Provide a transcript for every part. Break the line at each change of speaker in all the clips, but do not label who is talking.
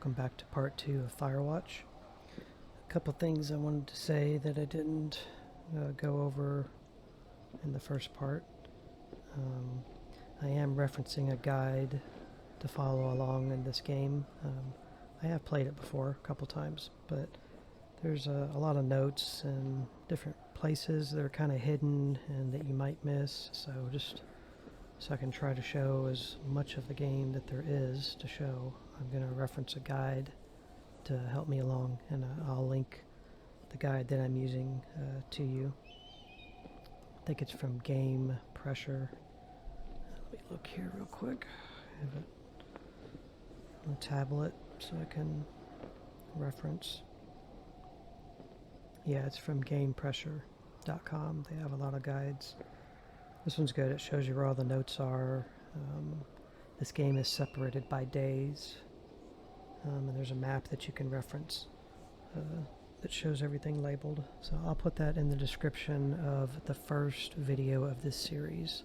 Welcome back to part 2 of Firewatch. A couple things I wanted to say that I didn't go over in the first part. I am referencing a guide to follow along in this game. I have played it before a couple times, but there's a lot of notes and different places that are kind of hidden and that you might miss, so just so I can try to show as much of the game that there is to show, I'm going to reference a guide to help me along, and I'll link the guide that I'm using to you. I think it's from Game Pressure. Let me look here real quick. I have it on a tablet so I can reference. Yeah, it's from GamePressure.com. They have a lot of guides. This one's good. It shows you where all the notes are. This game is separated by days. And there's a map that you can reference that shows everything labeled. So I'll put that in the description of the first video of this series.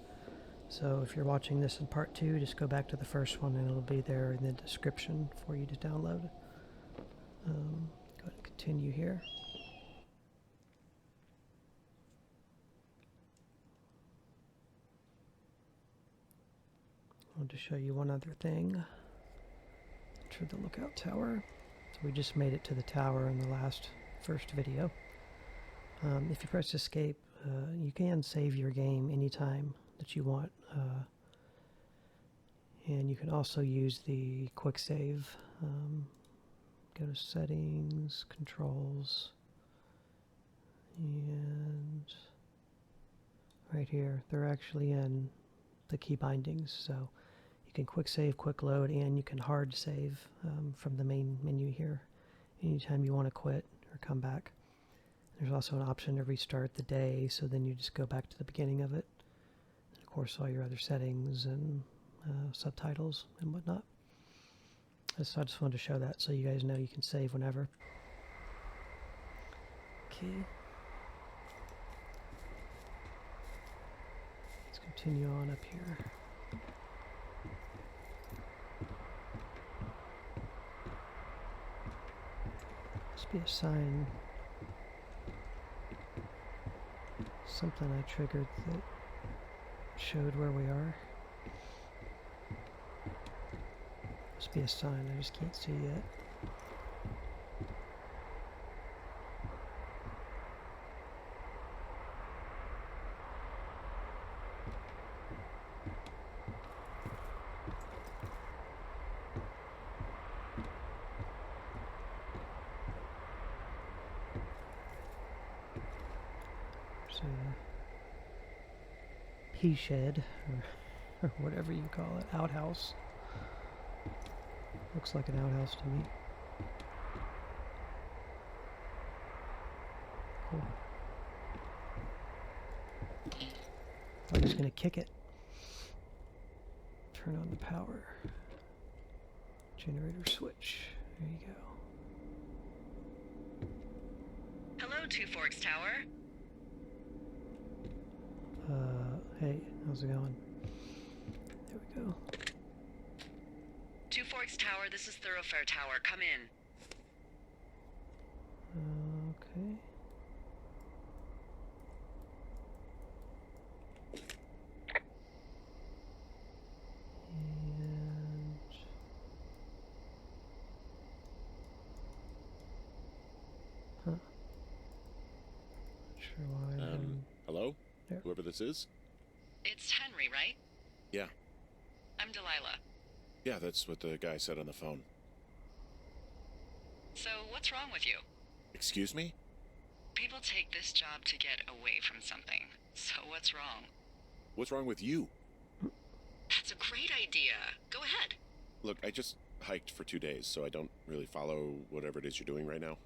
So if you're watching this in part 2, just go back to the first one and it'll be there in the description for you to download. Go ahead and continue here. I want to show you one other thing. Enter the lookout tower. So we just made it to the tower in the first video. If you press escape, you can save your game anytime that you want. And you can also use the quick save. Go to settings, controls, and right here, they're actually in the key bindings, so you can quick save, quick load, and you can hard save from the main menu here anytime you want to quit or come back. There's also an option to restart the day, so then you just go back to the beginning of it. And of course, all your other settings and subtitles and whatnot. So I just wanted to show that so you guys know you can save whenever. Okay. Let's continue on up here. Must be a sign. Something I triggered that showed where we are. Must be a sign, I just can't see yet. There's a pea shed, or whatever you call it, outhouse. Looks like an outhouse to me. Cool. I'm just gonna kick it. Turn on the power. Generator switch. There you go.
Hello, Two Forks Tower.
Hey, how's it going? There we go.
Two Forks Tower, this is Thoroughfare Tower. Come in.
Okay. And not sure why.
Hello?
There.
Whoever this is?
It's Henry, right?
Yeah.
I'm Delilah.
Yeah, that's what the guy said on the phone.
So, what's wrong with you?
Excuse me?
People take this job to get away from something. So, what's wrong?
What's wrong with you?
That's a great idea. Go ahead.
Look, I just hiked for 2 days, so I don't really follow whatever it is you're doing right now.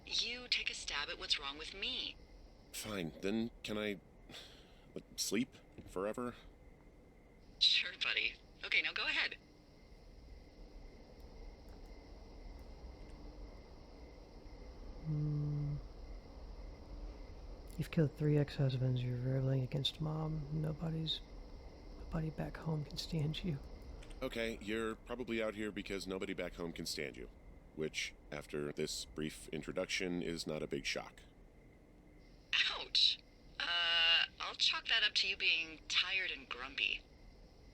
You take a stab at what's wrong with me.
Fine, then can I sleep forever?
Sure, buddy. Okay, now go ahead.
You've killed 3 ex-husbands. You're rebelling against Mom. Nobody back home can stand you.
Okay, you're probably out here because nobody back home can stand you. Which, after this brief introduction, is not a big shock.
Ouch. I'll chalk that up to you being tired and grumpy.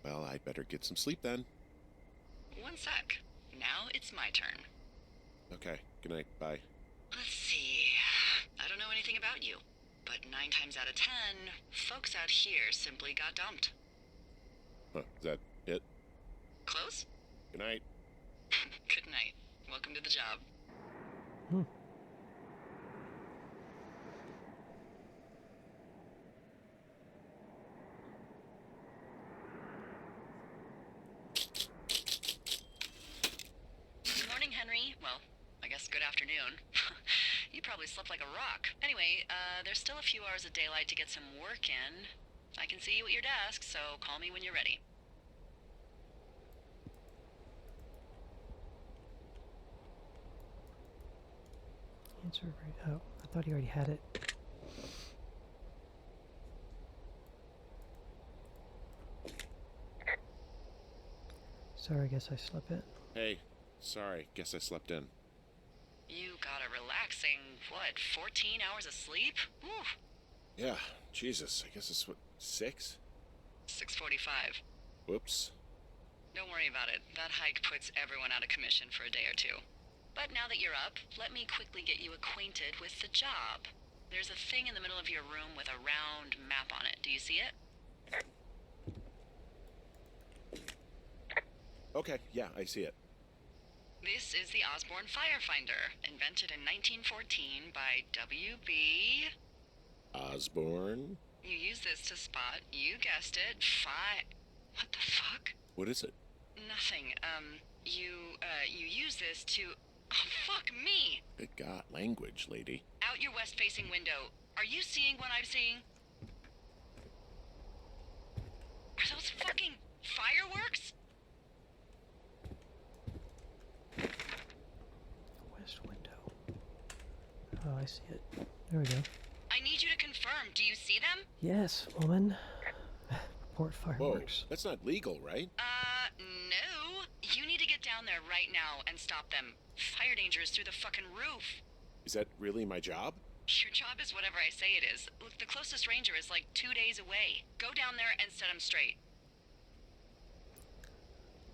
Well, I'd better get some sleep then.
One sec. Now it's my turn.
Okay, good night, bye.
Let's see. I don't know anything about you, but 9 times out of 10, folks out here simply got dumped.
Huh, is that it?
Close?
Good night.
Good night. Welcome to the job. Good morning, Henry. Well, I guess good afternoon. You probably slept like a rock. Anyway, there's still a few hours of daylight to get some work in. I can see you at your desk, so call me when you're ready.
Answer right. Oh, I thought he already had it. Sorry, I guess I slept it.
Hey, sorry, guess I slept in.
You got a relaxing, 14 hours of sleep? Whew.
Yeah, Jesus, I guess it's what, 6?
6:45.
Whoops.
Don't worry about it. That hike puts everyone out of commission for a day or two. But now that you're up, let me quickly get you acquainted with the job. There's a thing in the middle of your room with a round map on it. Do you see it?
Okay, yeah, I see it.
This is the Osborne Firefinder, invented in 1914 by W.B.
Osborne?
You use this to spot, you guessed it, What the fuck?
What is it?
Nothing. You use this to... Oh, fuck me!
Good God, language, lady.
Out your west-facing window. Are you seeing what I'm seeing? Are those fucking fireworks?
West window. Oh, I see it. There we go.
I need you to confirm. Do you see them?
Yes, woman. Report
Whoa,
fireworks.
that's not legal, right?
No. You need to get down there right now and stop them. Fire danger is through the fucking roof.
Is that really my job?
Your job is whatever I say it is. Look, the closest ranger is like 2 days away. Go down there and set them straight.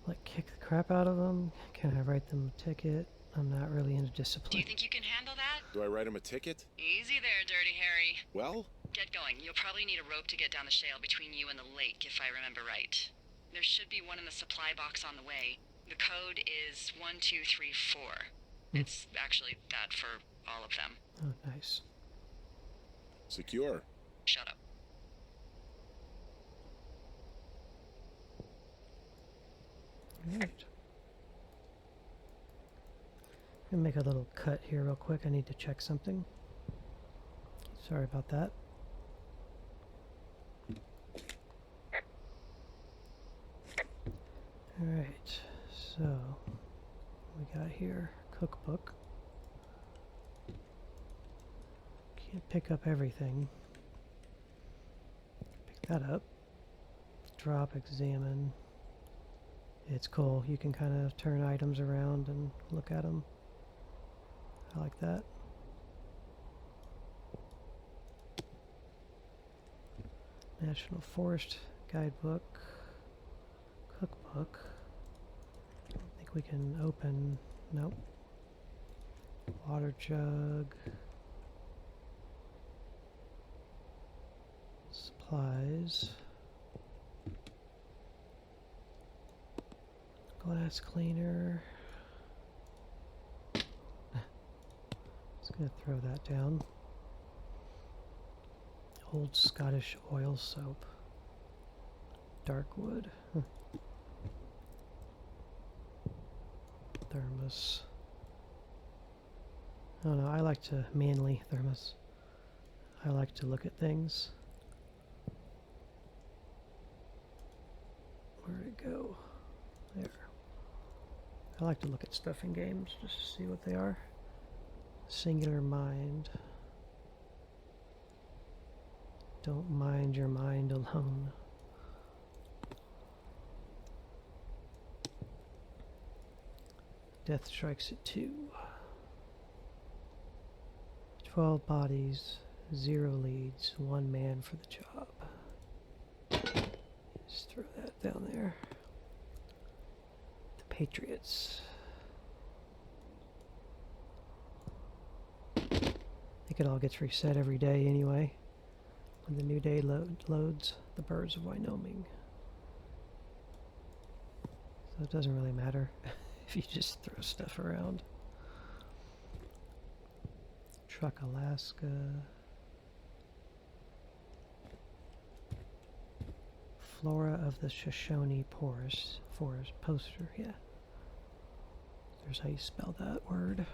Like, kick the crap out of them? Can I write them a ticket? I'm not really into
Do
discipline.
you think you can handle that?
Do I write him a ticket?
Easy there, Dirty Harry.
Well,
Get going. You'll probably need a rope to get down the shale between you and the lake, if I remember right. There should be one in the supply box on the way. The code is 1234. It's actually that for all of them.
Oh, nice.
secure.
Shut up.
Alright. I'm gonna make a little cut here real quick. I need to check something. Sorry about that. Alright, so we got here cookbook. Can't pick up everything. Pick that up. Drop, examine. It's cool. You can kind of turn items around and look at them. I like that. National Forest Guidebook. Cookbook. I don't think we can open. Nope. Water jug. Supplies. Glass cleaner. Just gonna throw that down. Old Scottish oil soap. Dark wood. Thermos. I don't know, I like to manly thermos. I like to look at things. Where'd it go? There. I like to look at stuff in games just to see what they are. Singular mind. Don't mind your mind alone. Death strikes at 2. 12 bodies, 0 leads, 1 man for the job. Just throw that down there. The Patriots. I think it all gets reset every day anyway. When the new day loads, the Birds of Wyoming. So it doesn't really matter if you just throw stuff around. Truck, Alaska. Flora of the Shoshone forest poster, yeah. There's how you spell that word.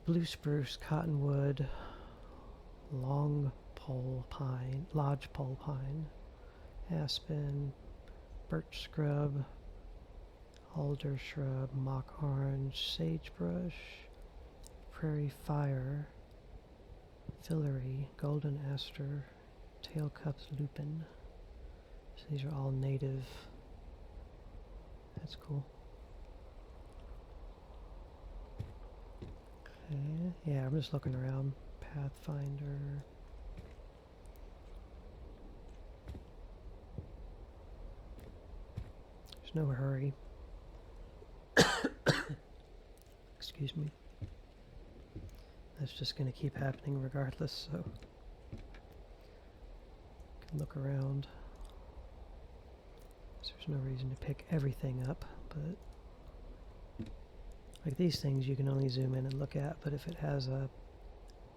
Blue spruce, cottonwood, long pole pine, lodge pole pine, aspen, birch scrub, alder shrub, mock orange, sagebrush, prairie fire, fillory, golden aster, tailcups lupin. So these are all native. That's cool. Okay, yeah, I'm just looking around. Pathfinder. There's no hurry. Excuse me. That's just going to keep happening regardless, so can look around. So there's no reason to pick everything up, but like these things you can only zoom in and look at, but if it has a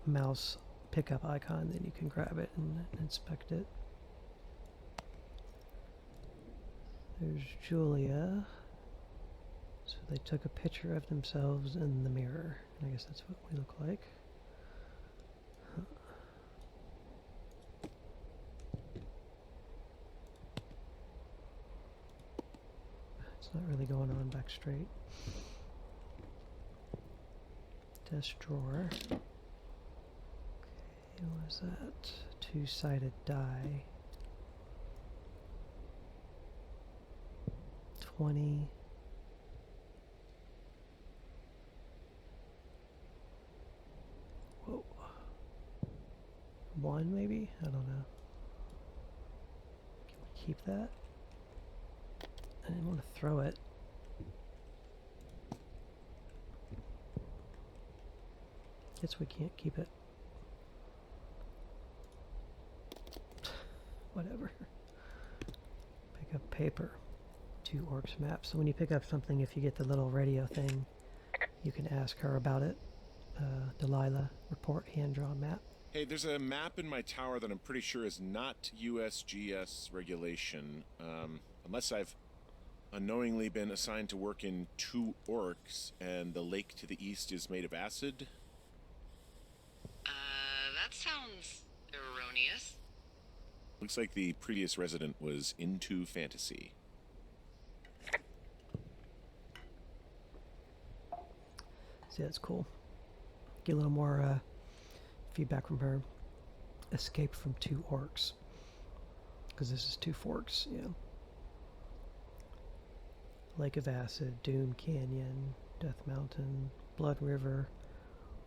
mouse pickup icon, then you can grab it and inspect it. There's Julia. So they took a picture of themselves in the mirror. I guess that's what we look like. It's not really going on back straight. Desk drawer. Okay, what is that? Two-sided die. 20. Whoa. 1 maybe? I don't know. Can we keep that? I didn't want to throw it. Guess we can't keep it. Whatever. Pick up paper. 2 orcs maps. So when you pick up something, if you get the little radio thing, you can ask her about it. Delilah, report hand-drawn map.
Hey, there's a map in my tower that I'm pretty sure is not USGS regulation, unless I've unknowingly been assigned to work in 2 orcs and the lake to the east is made of acid.
That sounds erroneous.
Looks like the previous resident was into fantasy.
See, that's cool. Get a little more feedback from her. Escape from 2 orcs. Because this is 2 forks, yeah. Lake of Acid, Doom Canyon, Death Mountain, Blood River,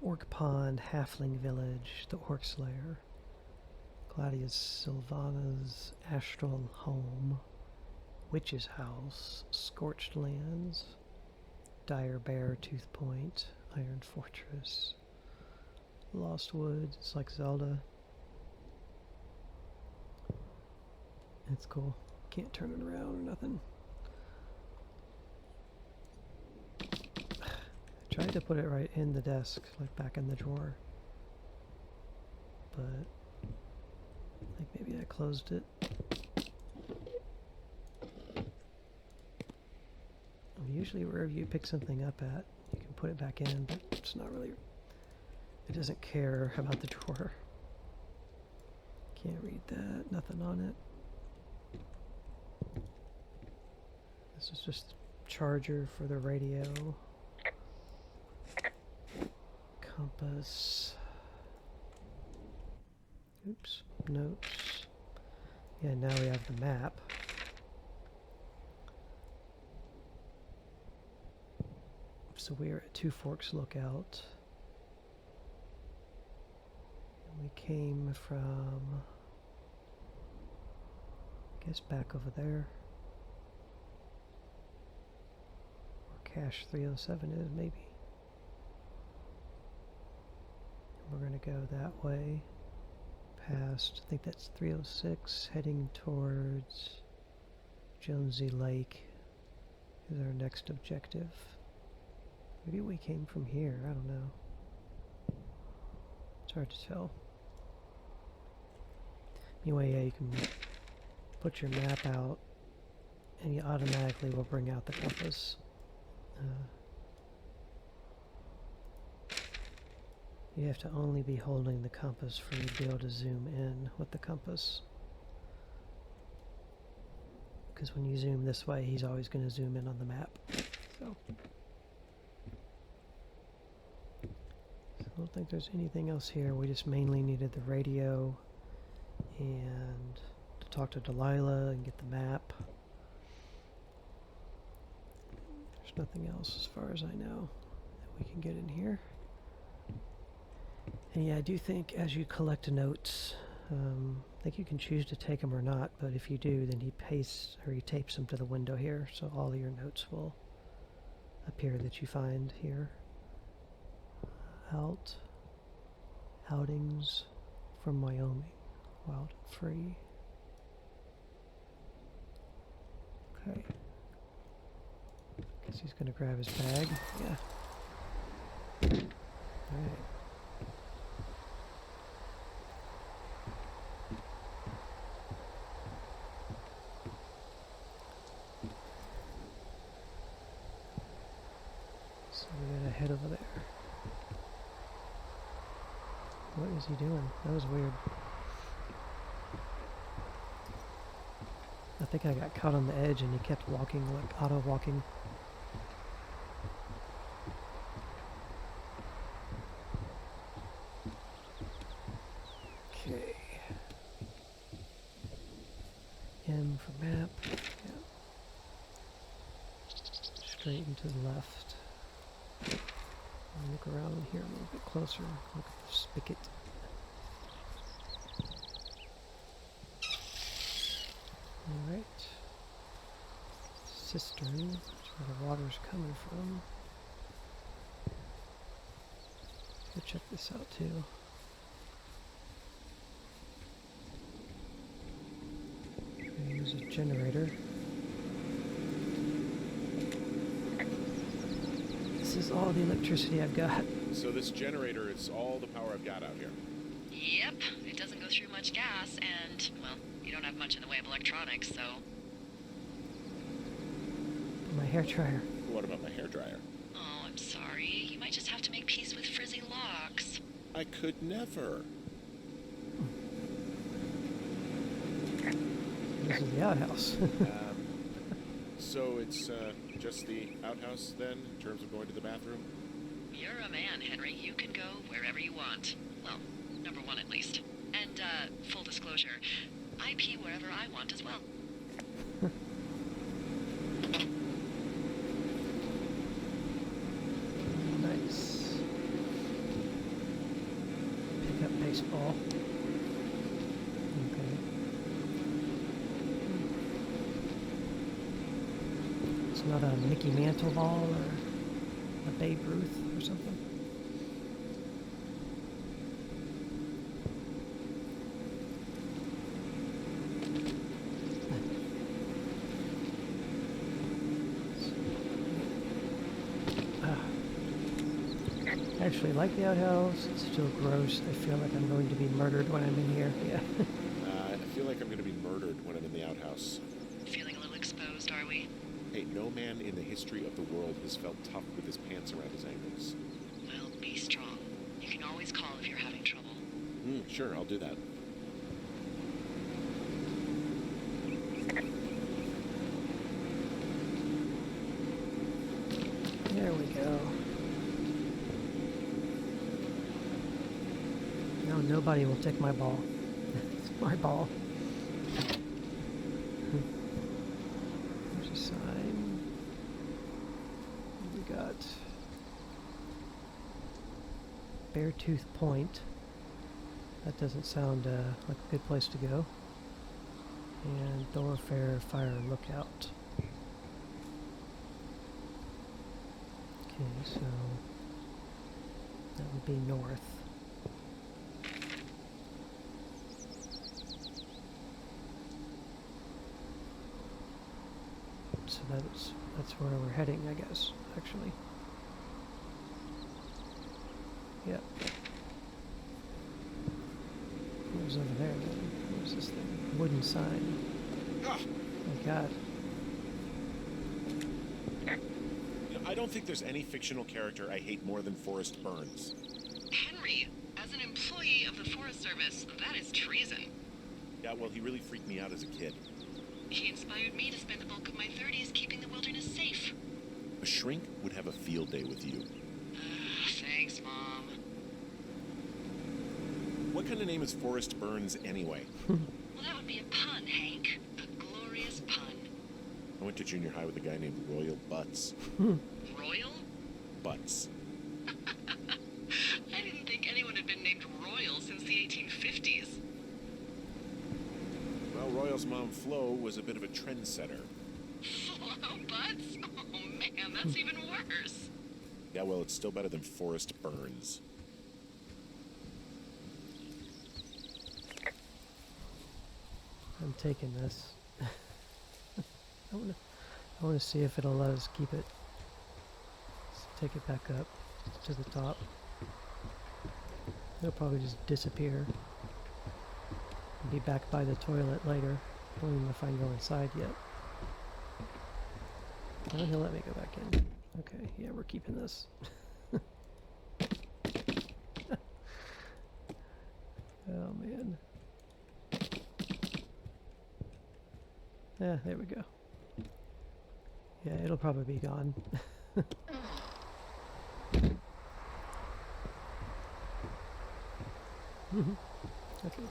Orc Pond, Halfling Village, the Orc Slayer, Gladius Sylvana's Astral Home, Witch's House, Scorched Lands, Dire Bear, Tooth Point, Iron Fortress, Lost Woods. It's like Zelda. It's cool. Can't turn it around or nothing. I tried to put it right in the desk, like back in the drawer. But I think maybe I closed it. Usually wherever you pick something up at, you can put it back in, but it's not really... It doesn't care about the drawer. Can't read that, nothing on it. This is just a charger for the radio. Compass. Oops, notes. Yeah, now we have the map. So we're at Two Forks Lookout. And we came from, I guess, back over there. Or Cache 307 is, maybe. And we're going to go that way. Past, I think that's 306, heading towards Jonesy Lake is our next objective. Maybe we came from here, I don't know. It's hard to tell. Anyway, yeah, you can put your map out and you automatically will bring out the compass. You have to only be holding the compass for you to be able to zoom in with the compass. Because when you zoom this way, he's always going to zoom in on the map. So I don't think there's anything else here. We just mainly needed the radio and to talk to Delilah and get the map. There's nothing else as far as I know that we can get in here. And yeah, I do think as you collect notes, I think you can choose to take them or not, but if you do, then he pastes or he tapes them to the window here, so all of your notes will appear that you find here. Outings from Wyoming, wild and free. Okay. Guess he's gonna grab his bag. Yeah. Alright. So we gotta head over there. What is he doing? That was weird. I think I got caught on the edge and he kept walking, like auto-walking. Okay. M for map. Yeah. Straight and to the left. I'll look around here a little bit closer. Look at the spigot. Alright. Cistern, that's where the water's coming from. Go check this out too. Use a generator. This is all the electricity I've got.
So this generator is all the power I've got out here.
Yep, it doesn't go through much gas, and, well, you don't have much in the way of electronics, so...
My hair dryer.
What about my hairdryer?
Oh, I'm sorry. You might just have to make peace with frizzy locks.
I could never.
This is the outhouse.
So it's just the outhouse then, in terms of going to the bathroom?
You're a man, Henry. You can go wherever you want. Well, number one at least. And, full disclosure, I pee wherever I want as well.
Nice. Pick up baseball. Okay. It's not a Mickey Mantle ball or a Babe Ruth or something. I actually like the outhouse. It's still gross. I feel like I'm going to be murdered when I'm in here. Yeah.
I feel like I'm going to be murdered when I'm in the outhouse.
Feeling a little exposed, are we?
Hey, no man in the history of the world has felt tough with his pants around his ankles.
Well, be strong. You can always call if you're having trouble.
Sure, I'll do that.
There we go. No, nobody will take my ball. It's my ball. There's a sign. What do we got? Beartooth Point. That doesn't sound like a good place to go. And Thoroughfare Fire Lookout. Okay, so that would be north. So that's where we're heading, I guess, actually. Yep. What was over there then? What was this thing? Wooden sign.
Ah,
Oh my god.
I don't think there's any fictional character I hate more than Forrest Burns.
Henry, as an employee of the Forest Service, that is treason.
Yeah, well, he really freaked me out as a kid.
He inspired me to spend the bulk of my 30s keeping the wilderness safe.
A shrink would have a field day with you.
Thanks, Mom.
What kind of name is Forrest Burns anyway?
Well, that would be a pun, Hank. A glorious pun.
I went to junior high with a guy named Royal Butts.
Royal?
Butts.
I didn't think anyone had been named Royal since the 1850s.
Well, Royal's mom, Flo, was a bit of a trendsetter.
Flo Butts? Oh man, that's even worse.
Yeah, well, it's still better than Forrest Burns.
I'm taking this. I wanna see if it'll let us keep it. Let's take it back up to the top. It'll probably just disappear. I'll be back by the toilet later. I don't even know if I can go inside yet. Oh, he'll let me go back in. Okay, yeah, we're keeping this. Oh man. Yeah, there we go. Yeah, it'll probably be gone. Okay.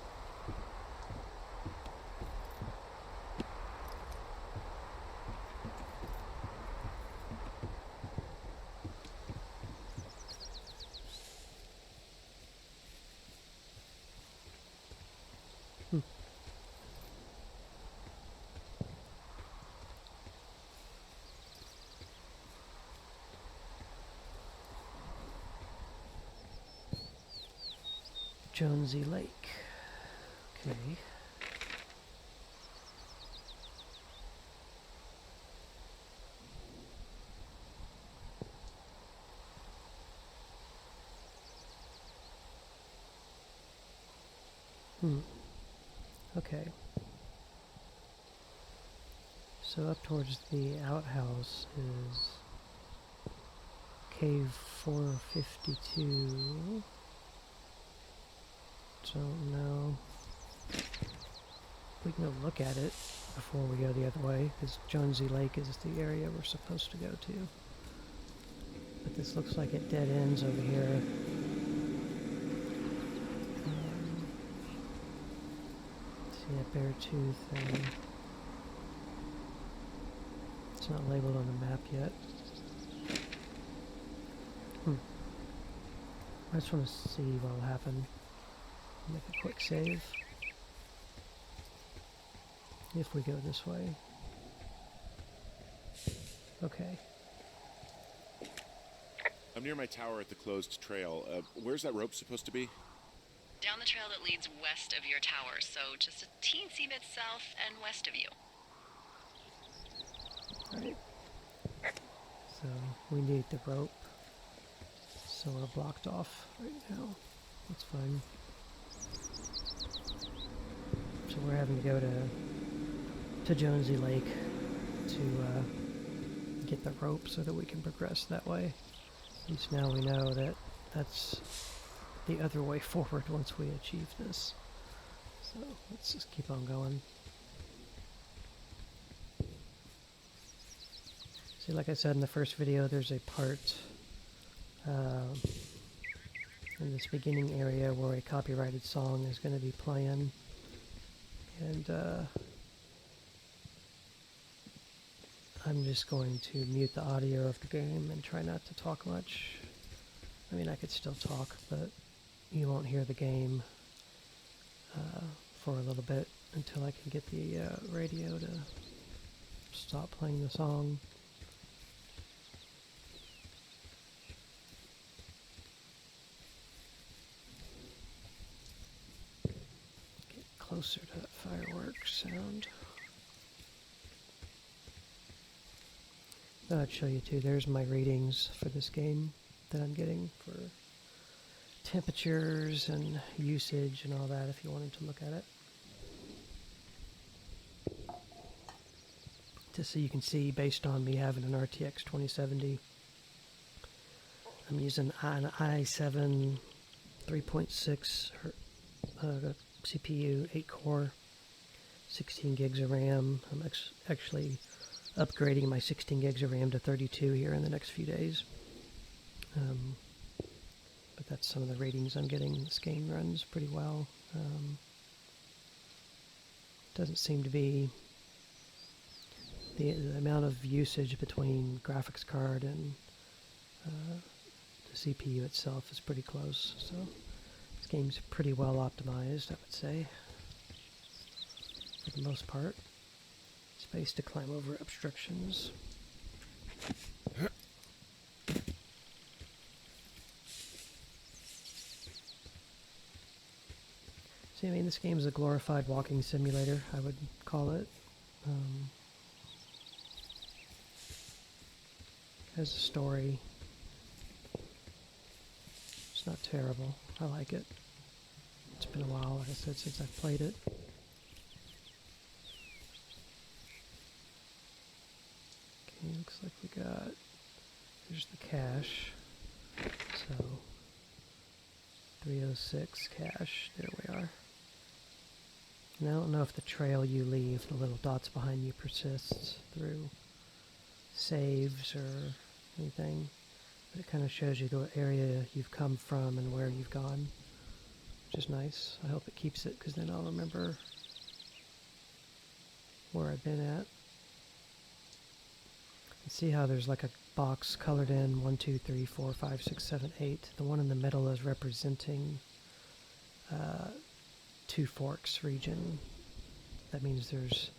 Jonesy Lake. Okay. Okay. So up towards the outhouse is Cave 452. Don't know. We can go look at it before we go the other way, because Jonesy Lake is the area we're supposed to go to. But this looks like it dead ends over here. See that bear tooth thing. It's not labeled on the map yet. I just want to see what will happen. Make a quick save. If we go this way. Okay.
I'm near my tower at the closed trail. Where's that rope supposed to be?
Down the trail that leads west of your tower, so just a teensy bit south and west of you.
Right. So we need the rope. So we're blocked off right now. That's fine. So we're having to go to Jonesy Lake to get the rope so that we can progress that way. At least now we know that that's the other way forward once we achieve this. So let's just keep on going. See, like I said in the first video, there's a part in this beginning area where a copyrighted song is going to be playing. And I'm just going to mute the audio of the game and try not to talk much. I mean, I could still talk, but you won't hear the game for a little bit until I can get the radio to stop playing the song. Get closer to that fireworks sound. I'd show you too. There's my readings for this game that I'm getting for temperatures and usage and all that if you wanted to look at it. Just so you can see, based on me having an RTX 2070, I'm using an i7 3.6 CPU, 8 core, 16 gigs of RAM. I'm actually upgrading my 16 gigs of RAM to 32 here in the next few days. But that's some of the ratings I'm getting. This game runs pretty well. Doesn't seem to be the amount of usage between graphics card and the CPU itself is pretty close. So this game's pretty well optimized, I would say, for the most part. Space to climb over obstructions. See, I mean, this game is a glorified walking simulator, I would call it. Has a story. It's not terrible. I like it. It's been a while, like I said, since I've played it. Okay, looks like we got... Here's the cache. So, 306 cache. There we are. And I don't know if the trail you leave, the little dots behind you, persists through saves or anything. But it kind of shows you the area you've come from and where you've gone, which is nice. I hope it keeps it, because then I'll remember where I've been at. And see how there's like a box colored in 1, 2, 3, 4, 5, 6, 7, 8. The one in the middle is representing Two Forks region. That means there's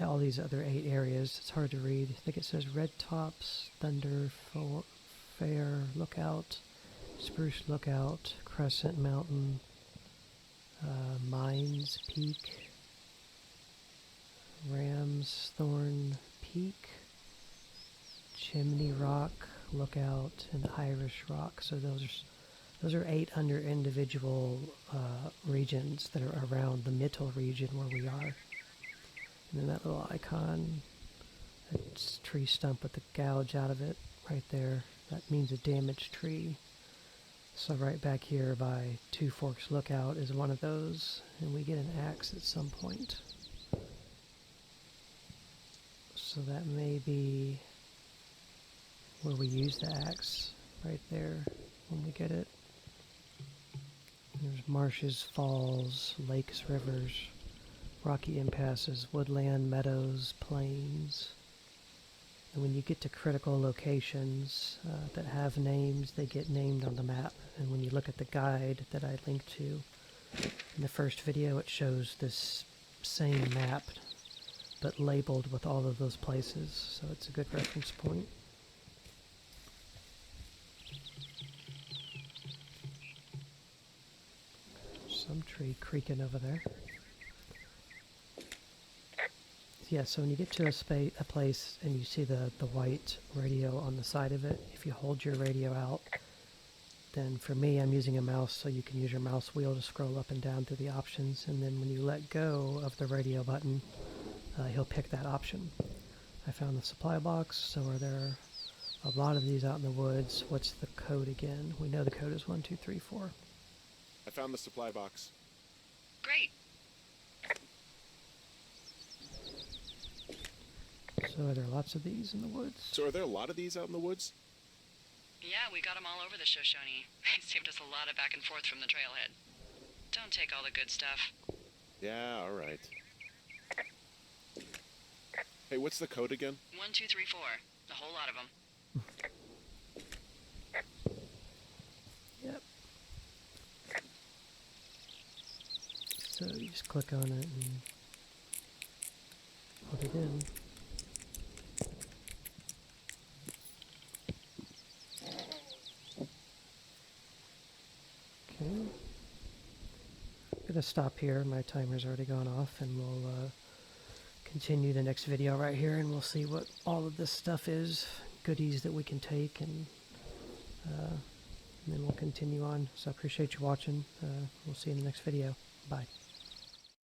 all these other 8 areas. It's hard to read. I think it says Red Tops, Thunder, Fair, Lookout, Spruce Lookout, Crescent Mountain, Mines Peak, Ram's Thorn Peak, Chimney Rock, Lookout, and Irish Rock. So those are 8 under individual regions that are around the middle region where we are. And then that little icon, that tree stump with the gouge out of it right there, that means a damaged tree. So right back here by Two Forks Lookout is one of those, and we get an axe at some point. So that may be where we use the axe, right there, when we get it. There's marshes, falls, lakes, rivers, rocky impasses, woodland, meadows, plains. And when you get to critical locations that have names, they get named on the map. And when you look at the guide that I linked to in the first video, it shows this same map, but labeled with all of those places. So it's a good reference point. Some tree creaking over there. Yeah, so when you get to a place and you see the white radio on the side of it, if you hold your radio out, then for me, I'm using a mouse, so you can use your mouse wheel to scroll up and down through the options, and then when you let go of the radio button, he'll pick that option. I found the supply box, so are there a lot of these out in the woods. What's the code again? We know the code is 1, 2, 3, 4.
I found the supply box.
Great.
So are there lots of these in the woods?
So are there a lot of these out in the woods?
Yeah, we got them all over the Shoshone. They saved us a lot of back and forth from the trailhead. Don't take all the good stuff.
Yeah, all right. Hey, what's the code again?
1, 2, 3, 4. A whole lot of them.
So you just click on it and put it in. Okay. I'm gonna stop here. My timer's already gone off, and we'll continue the next video right here, and we'll see what all of this stuff is, goodies that we can take, and then we'll continue on. So I appreciate you watching. We'll see you in the next video. Bye.